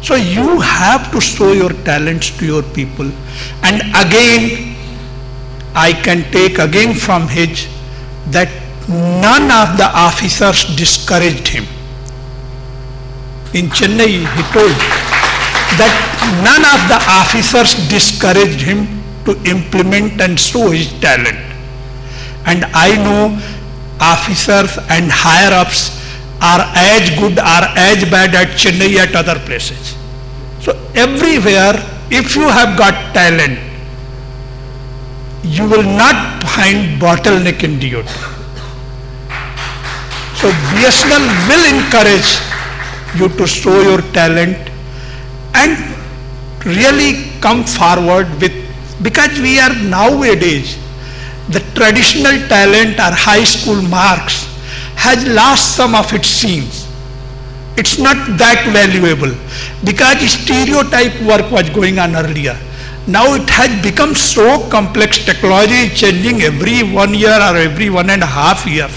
So you have to show your talents to your people. And again, I can take again from his that none of the officers discouraged him. In Chennai, he told that none of the officers discouraged him to implement and show his talent. And I know officers and higher-ups are as good or as bad at Chennai at other places. So everywhere, if you have got talent, you will not find bottleneck in DOT. So BSNL will encourage you to show your talent and really come forward with, because we are nowadays, the traditional talent or high school marks has lost some of its scenes. It's not that valuable because stereotype work was going on earlier. Now it has become so complex, technology is changing every 1 year or every 1.5 years.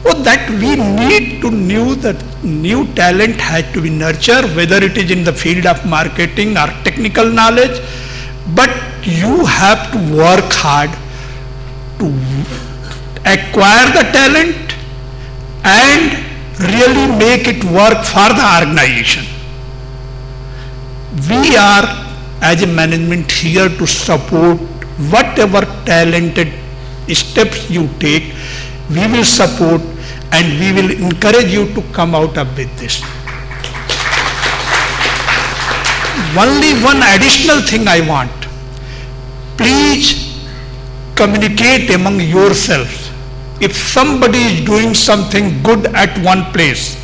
So that we need to know that new talent has to be nurtured, whether it is in the field of marketing or technical knowledge, but you have to work hard to acquire the talent and really make it work for the organization. We are as a management here to support whatever talented steps you take. We will support and we will encourage you to come out of with this. Only one additional thing I want. Please communicate among yourselves. If somebody is doing something good at one place,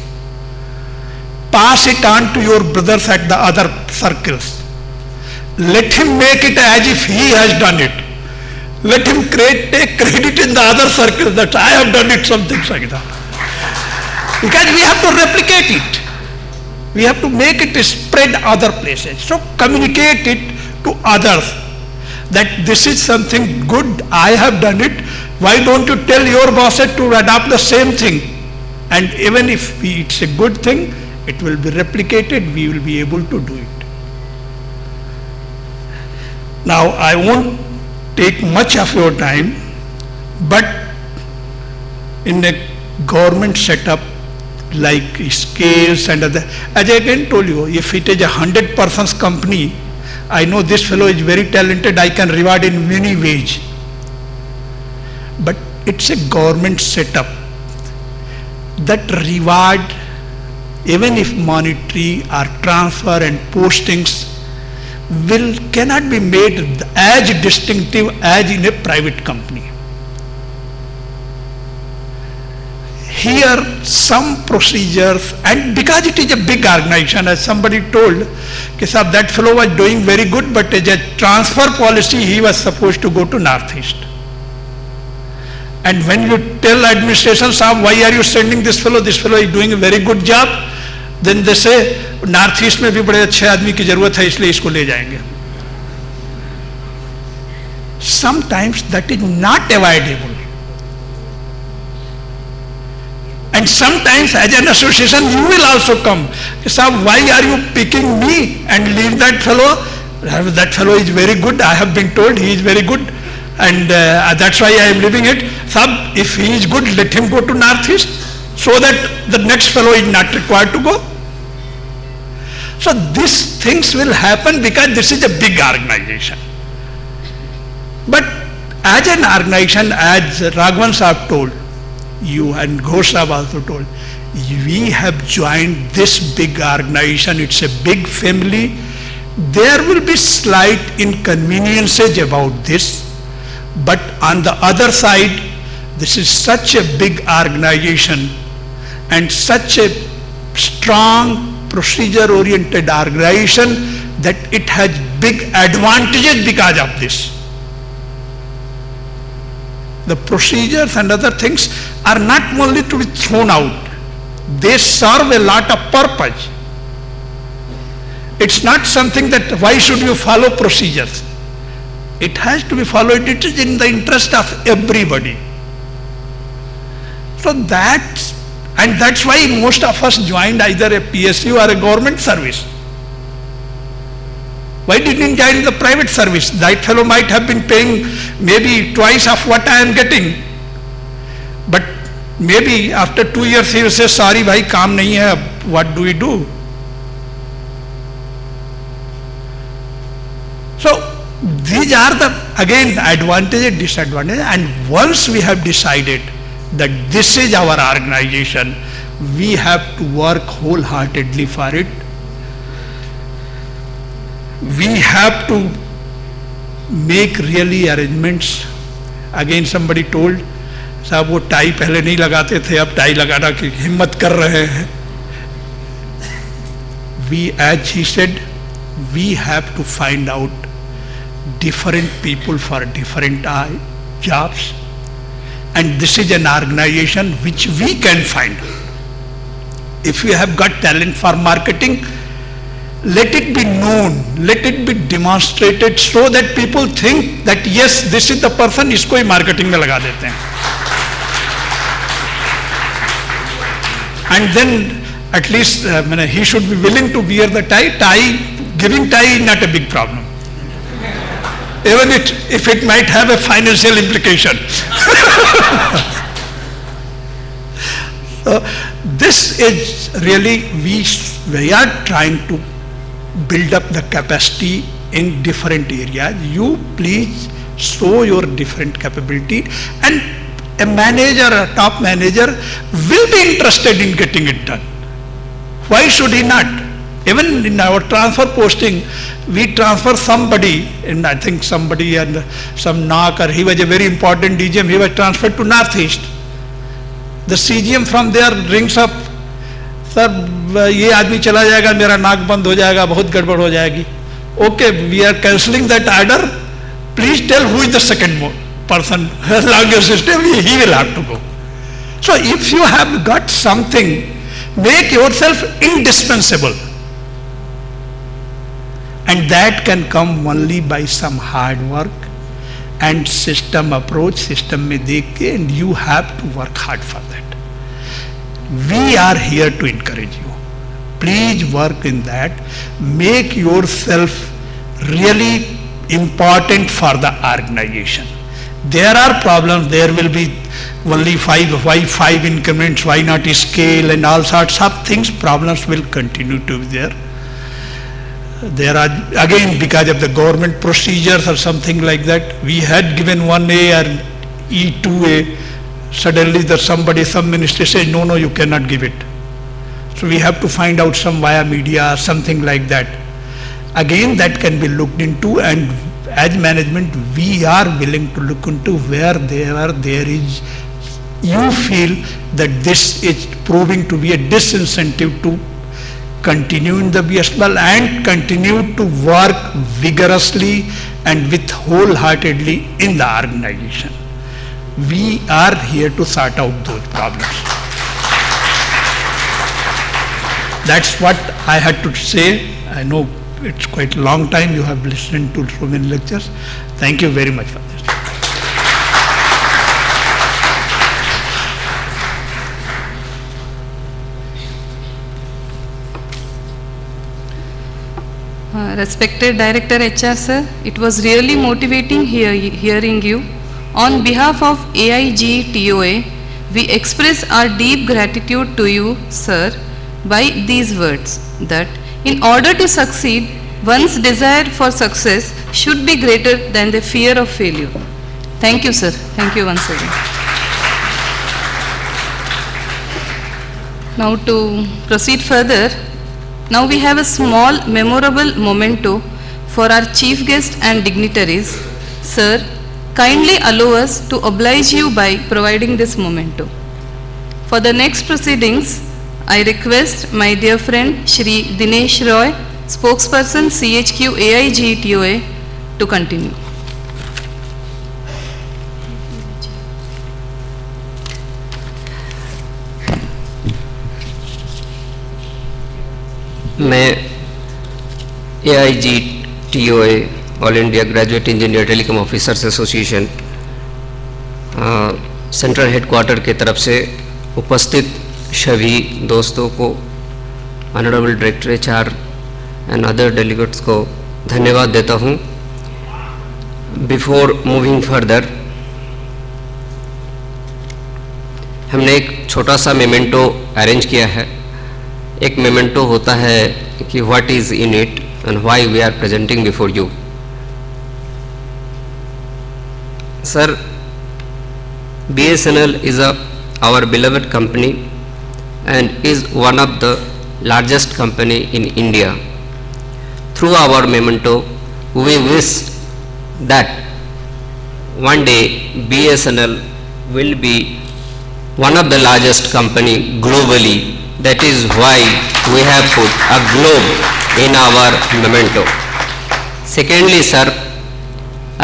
pass it on to your brothers at the other circles. Let him make it as if he has done it. Let him take credit in the other circles that I have done it, something like that. Because we have to replicate it. We have to make it spread other places. So communicate it to others that this is something good, I have done it. Why don't you tell your bosses to adopt the same thing? And even if it's a good thing, it will be replicated, we will be able to do it. Now I won't take much of your time, but in a government setup like scales and other, as I again told you, if it is a 100 persons company, I know this fellow is very talented, I can reward in many ways. But it's a government setup. That reward, even if monetary or transfer and postings, cannot be made as distinctive as in a private company. Here some procedures, and because it is a big organization, as somebody told, that fellow was doing very good, but as a transfer policy he was supposed to go to Northeast. And when you tell administration, why are you sending this fellow is doing a very good job, then they say Northeast में भी बड़े अच्छे आदमी की जरूरत है इसलिए इसको ले जाएंगे. Sometimes that is not avoidable. And sometimes as an association you will also come. Why are you picking me and leave that fellow? That fellow is very good. I have been told he is very good, and that's why I am leaving it. If he is good, let him go to Northeast so that the next fellow is not required to go. So these things will happen because this is a big organization. But as an organization, as Raghavan Saab told, you and Ghosh Saab also told, we have joined this big organization, it's a big family. There will be slight inconveniences about this, but on the other side, this is such a big organization and such a strong procedure-oriented organization that it has big advantages because of this. The procedures and other things are not only to be thrown out, they serve a lot of purpose. It's not something that why should you follow procedures. It has to be followed, it is in the interest of everybody. So that's why most of us joined either a PSU or a government service. Why didn't he join the private service? That fellow might have been paying maybe twice of what I am getting. But maybe after 2 years he will say, sorry bhai, kaam nahi hai, what do we do? So these are the, again, advantages and disadvantages, and once we have decided that this is our organization, we have to work wholeheartedly for it. We have to make really arrangements. Again somebody told, साहब वो tie पहले नहीं लगाते थे, अब tie लगाना की हिम्मत कर रहे हैं. We, as he said, we have to find out different people for different jobs, and this is an organization which we can find. If we have got talent for marketing, let it be known, let it be demonstrated so that people think that yes, this is the person, इसको ही marketing में लगा देते हैं. And then at least he should be willing to wear the tie. Giving tie is not a big problem, even if it might have a financial implication. So this is really, we are trying to build up the capacity in different areas. You please show your different capability, and a manager, a top manager will be interested in getting it done. Why should he not? Even in our transfer posting, we transfer somebody, and I think somebody and some knocker, he was a very important DGM, he was transferred to Northeast. The CGM from there rings up, sir, ये आदमी चला जाएगा, मेरा नाक बंद हो जाएगा, बहुत गड़बड़ हो जाएगी. Okay, we are cancelling that order. Please tell who is the second person along your system, he will have to go. So if you have got something, make yourself indispensable. And that can come only by some hard work and system approach, system में देख के, and you have to work hard for that. We are here to encourage you. Please work in that. Make yourself really important for the organization. There are problems, there will be only five increments, why not scale and all sorts of things, problems will continue to be there. There are, again, because of the government procedures or something like that, we had given 1A and E2A, suddenly some ministry says, no, you cannot give it. So we have to find out some via media, something like that. Again, that can be looked into, and as management, we are willing to look into where there is, you feel that this is proving to be a disincentive to continue in the BSNL and continue to work vigorously and with wholeheartedly in the organization. We are here to sort out those problems. That's what I had to say. I know it's quite a long time you have listened to so many lectures. Thank you very much for this. Respected Director HR sir, it was really motivating hearing you. On behalf of AIG TOA, we express our deep gratitude to you, sir, by these words, that in order to succeed, one's desire for success should be greater than the fear of failure. Thank you, sir. Thank you once again. Now to proceed further, now we have a small memorable memento for our chief guest and dignitaries. Sir, kindly allow us to oblige you by providing this memento. For the next proceedings, I request my dear friend Shri Dinesh Roy, spokesperson CHQ AIG TOA, to continue. मैं AIG TOA all India graduate engineer telecom officers association central headquarter के तरफ से उपस्थित सभी दोस्तों को, honourable director HR and other delegates को धन्यवाद देता हूँ। बिफोर मूविंग फर्दर, हमने एक छोटा सा मेमेंटो अरेंज किया है। एक मेमेंटो होता है कि what is in it and why we are presenting before you. Sir, BSNL is our beloved company and is one of the largest company in India. Through our memento, we wish that one day BSNL will be one of the largest company globally. That is why we have put a globe in our memento. Secondly, sir,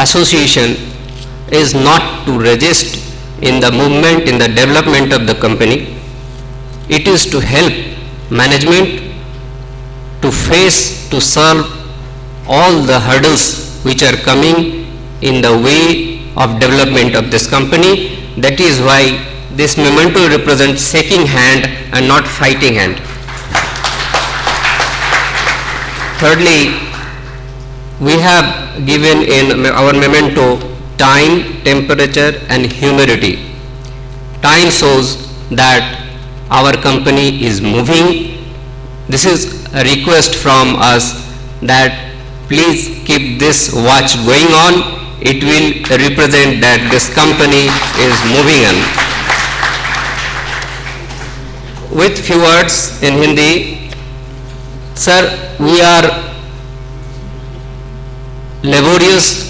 association is not to resist in the movement, in the development of the company. It is to help management to face, to solve all the hurdles which are coming in the way of development of this company. That is why this memento represents shaking hand and not fighting hand. Thirdly, we have given in our memento time, temperature and humidity. Time shows that our company is moving. This is a request from us that please keep this watch going on. It will represent that this company is moving on. With few words in Hindi, sir, we are laborious,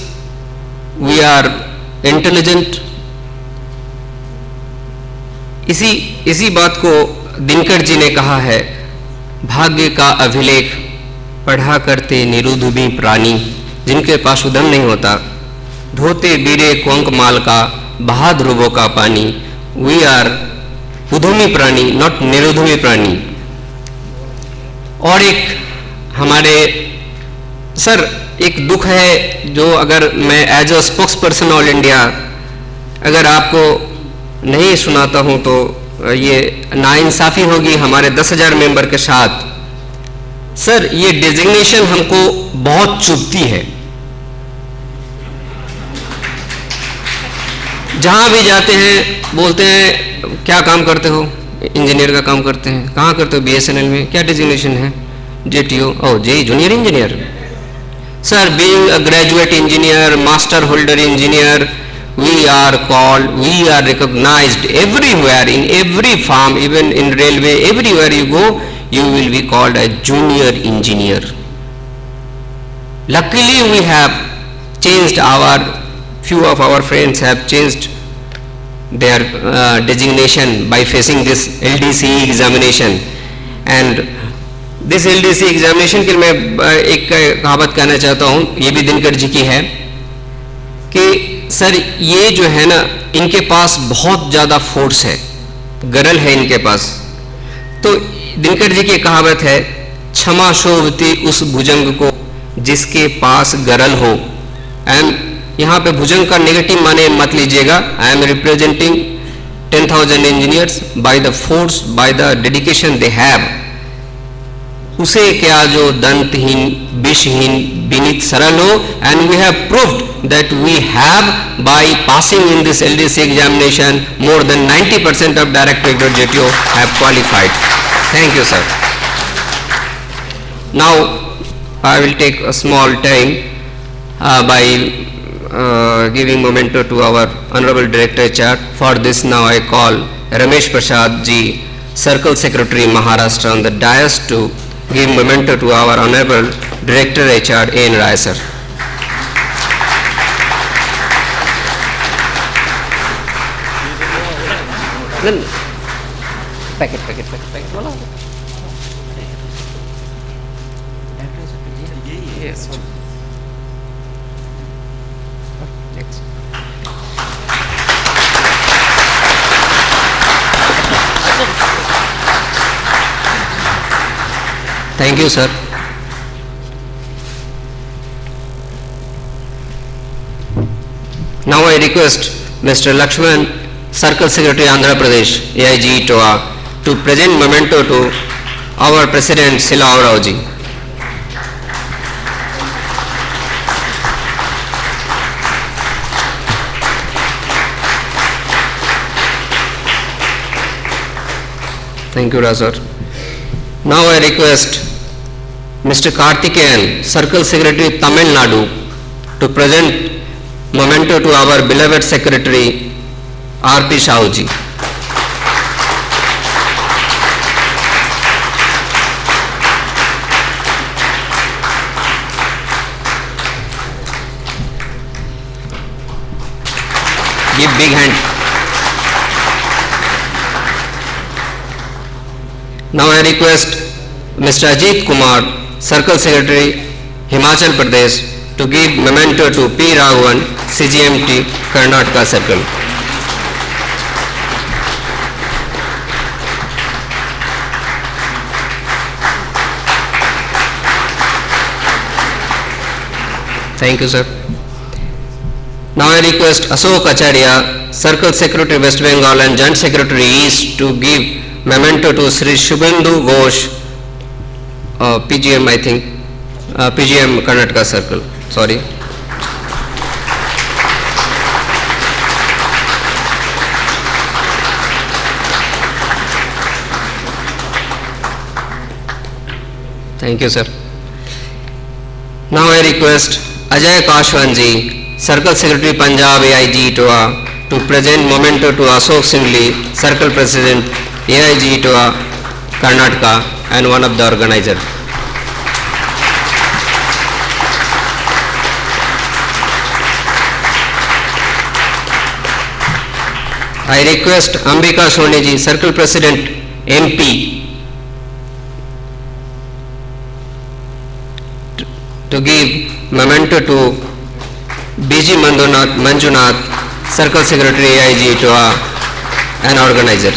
we are intelligent. इसी बात को दिनकर जी ने कहा है, भाग्य का अभिलेख पढ़ा करते निरुद्धी प्राणी, जिनके पास उद्यम नहीं होता, ढोते बीरे कोंक माल का, बहा ध्रुवों का पानी। वी आर उद्यमी प्राणी, नॉट निरुद्धी प्राणी। और एक हमारे सर एक दुख है जो अगर मैं as a spokesperson all India अगर आपको नहीं सुनाता हूं तो ये नाइंसाफी होगी हमारे 10,000 मेंबर के साथ। सर, ये डेजिग्नेशन हमको बहुत चुभती है। जहां भी जाते हैं बोलते हैं क्या काम करते हो, इंजीनियर का काम करते हैं। कहाँ करते हो? BSNL में। क्या डेजिग्नेशन है? JTO। ओह जी, junior engineer. Sir, being a graduate engineer, master holder engineer, we are called, we are recognized everywhere, in every farm, even in railway, everywhere you go, you will be called a junior engineer. Luckily, we have changed few of our friends have changed their designation by facing this LDC examination. And this LDC examination के मैं एक कहावत कहना चाहता हूँ, ये भी दिनकर जी की है कि सर ये जो है ना, इनके पास बहुत ज़्यादा फोर्स है, गरल है इनके पास। तो दिनकर जी की कहावत है, क्षमा शोभती उस भुजंग को जिसके पास गरल हो। यहाँ पे भुजंग का नेगेटिव माने मत लीजिएगा। I am representing 10,000 engineers by the force, by the dedication they have. उसे क्या जो दंतहीन, विषहीन, विनीत सरल हो। And we have proved that we have by passing in this LDC examination more than 90% of direct recruit JTO have qualified. Thank you sir. Now I will take a small time by giving memento to our Honorable Director HR. For this now I call Ramesh Prasad ji, Circle Secretary Maharashtra, on the dais to give memento to our Honorable Director HR A.N. Rai sir. Packet. Yes. Next. Thank you, sir. Now I request Mr. Lakshman, Circle Secretary Andhra Pradesh, AIG TOA, to present memento to our President Sila Rao ji. Thank you, Razar. Now I request Mr. Karthikeyan, Circle Secretary, Tamil Nadu, to present memento to our beloved Secretary, R.P. Shahuji. Give big hand. Now I request Mr. Ajit Kumar, Circle Secretary, Himachal Pradesh, to give memento to P. Raghavan, CGMT, Karnataka Circle. Thank you, sir. Now I request Ashok Acharya, Circle Secretary, West Bengal and Joint Secretary East, to give memento to Sri Shubhendu Ghosh, PGM, I think, PGM Karnataka Circle, sorry. Thank you, sir. Now I request Ajay Kashwanji, Circle Secretary Punjab AIG TOA, to present memento to Ashok Singli, Circle President AIG TOA, Karnataka, and one of the organizer. I request Ambika Soniji, Circle President MP, to give memento to BG Manjunath, Circle Secretary AIG TOA, and organizer.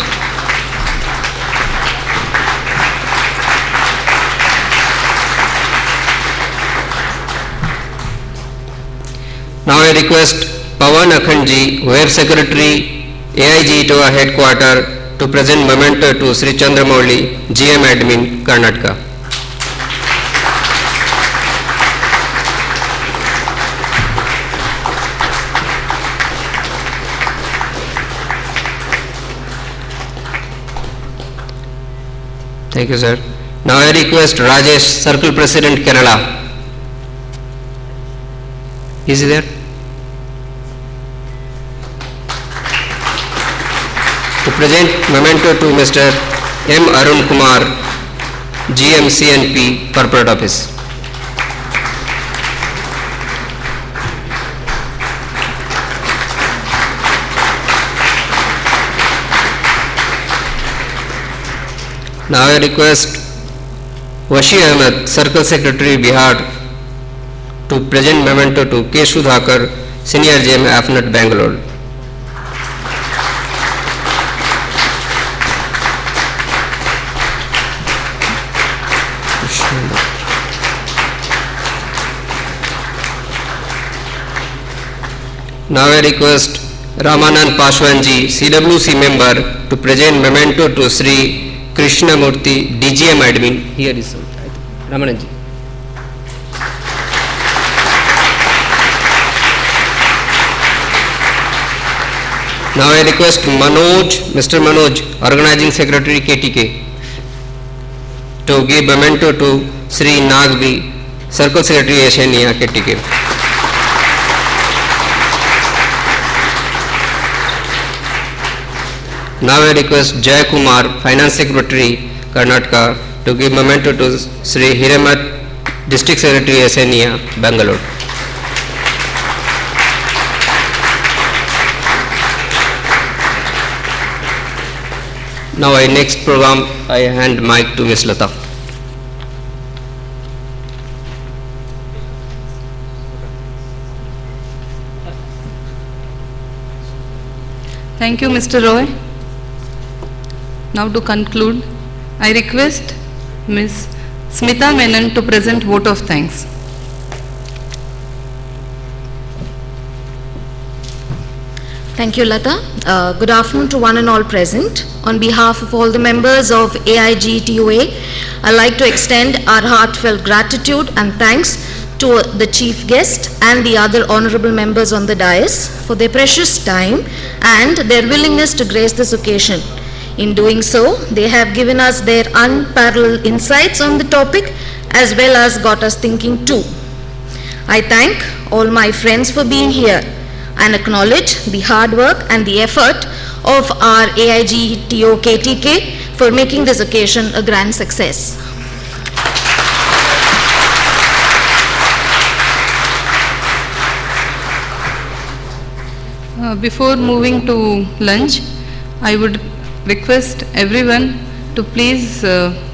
Now I request Pawan Akhandji, Web Secretary AIG TOA Headquarter, to present memento to Sri Chandramouli, GM Admin, Karnataka. Thank you, sir. Now I request Rajesh, Circle President, Kerala. Is he there? To present memento to Mr. M. Arun Kumar, GM CNP, Corporate Office. Now I request Washi Ahmed, Circle Secretary, Bihar, to present memento to K. Sudhakar, Senior GM, AFNet, Bangalore. Now I request Ramanand Paswanji, CWC member, to present memento to Sri Krishnamurthy, DGM Admin. Here is Ramanandji. Now I request Mr. Manoj, Organizing Secretary, KTK, to give memento to Sri Nagvi, Circle Secretary, Ashenia, KTK. Now I request Jay Kumar, Finance Secretary, Karnataka, to give memento to Sri Hiramat, District Secretary, Ashenia, Bangalore. Now I next program, I hand mic to Ms. Lata. Thank you, Mr. Roy. Now to conclude, I request Ms. Smita Menon to present vote of thanks. Thank you, Lata. Good afternoon to one and all present. On behalf of all the members of AIG TOA, I'd like to extend our heartfelt gratitude and thanks to the chief guest and the other honorable members on the dais for their precious time and their willingness to grace this occasion. In doing so, they have given us their unparalleled insights on the topic as well as got us thinking too. I thank all my friends for being here and acknowledge the hard work and the effort of our AIGTO KTK for making this occasion a grand success. Before moving to lunch, I would request everyone to please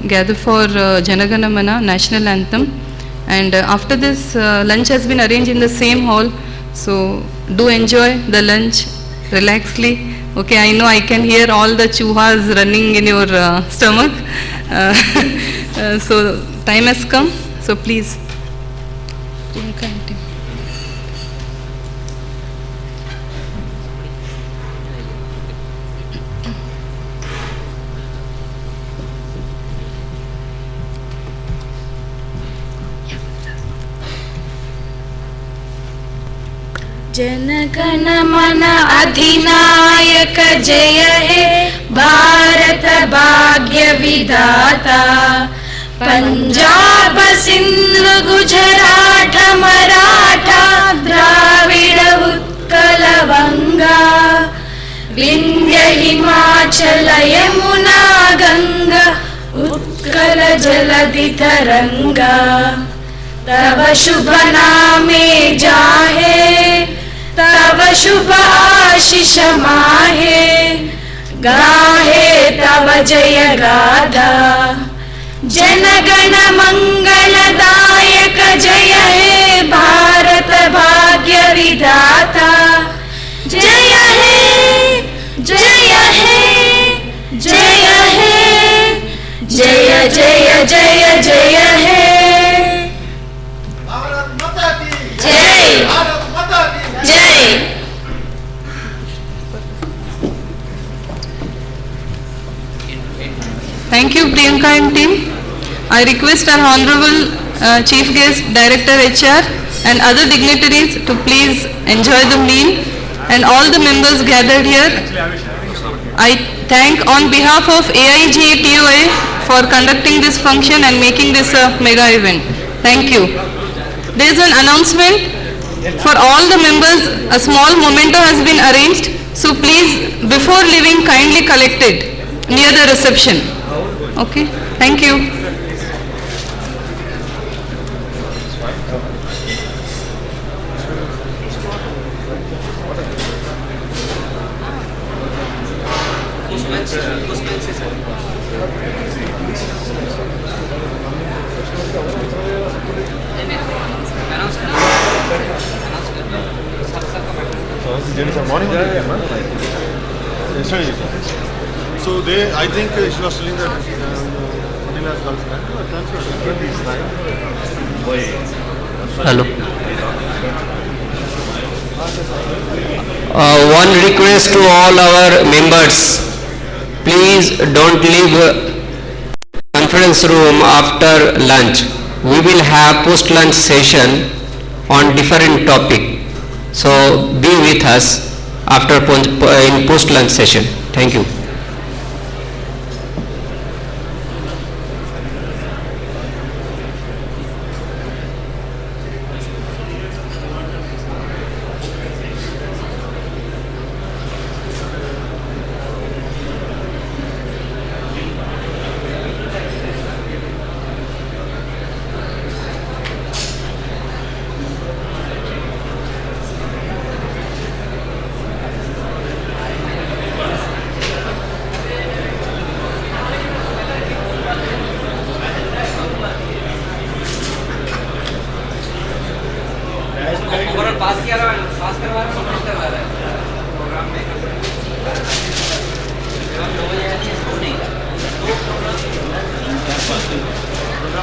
gather for Janagana Mana National Anthem. And after this, lunch has been arranged in the same hall. So do enjoy the lunch relaxedly. Okay, I know I can hear all the chuhas running in your stomach. So time has come. So please. जनगण मन अधिनायक जय हे भारत भाग्य विधाता पंजाब सिंध गुजरात मराठा द्राविड़ उत्कल बंगा विंध्य हिमाचल यमुना गंगा उत्कल जलधि तरंगा तव शुभ नामे जाहे तव शुभ आशीष माहे गाहे तव जय गाथा जनगण मंगलदायक जय हे भारत भाग्य विधाता जय हे जय हे जय हे जय जय जय जय हे जय जय Thank you, Priyanka and team. I request our Honorable Chief Guest, Director HR and other dignitaries to please enjoy the meal, and all the members gathered here. I thank on behalf of AIGTOA for conducting this function and making this a mega event. Thank you. There is an announcement for all the members. A small memento has been arranged, so please, before leaving, kindly collect it near the reception. Okay, thank you. So I think she was telling that Manila has transferred. Hello. One request to all our members, please don't leave conference room after lunch. We will have post-lunch session on different topic. So be with us after in post-lunch session. Thank you.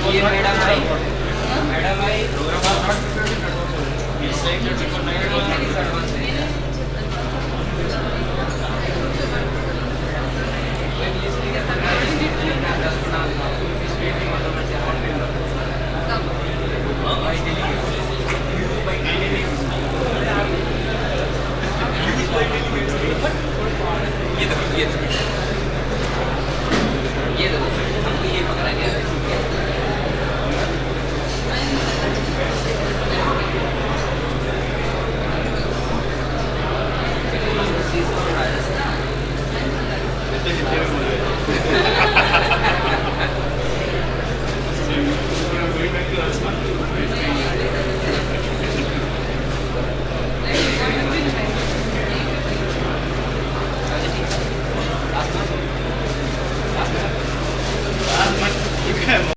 ये madam आई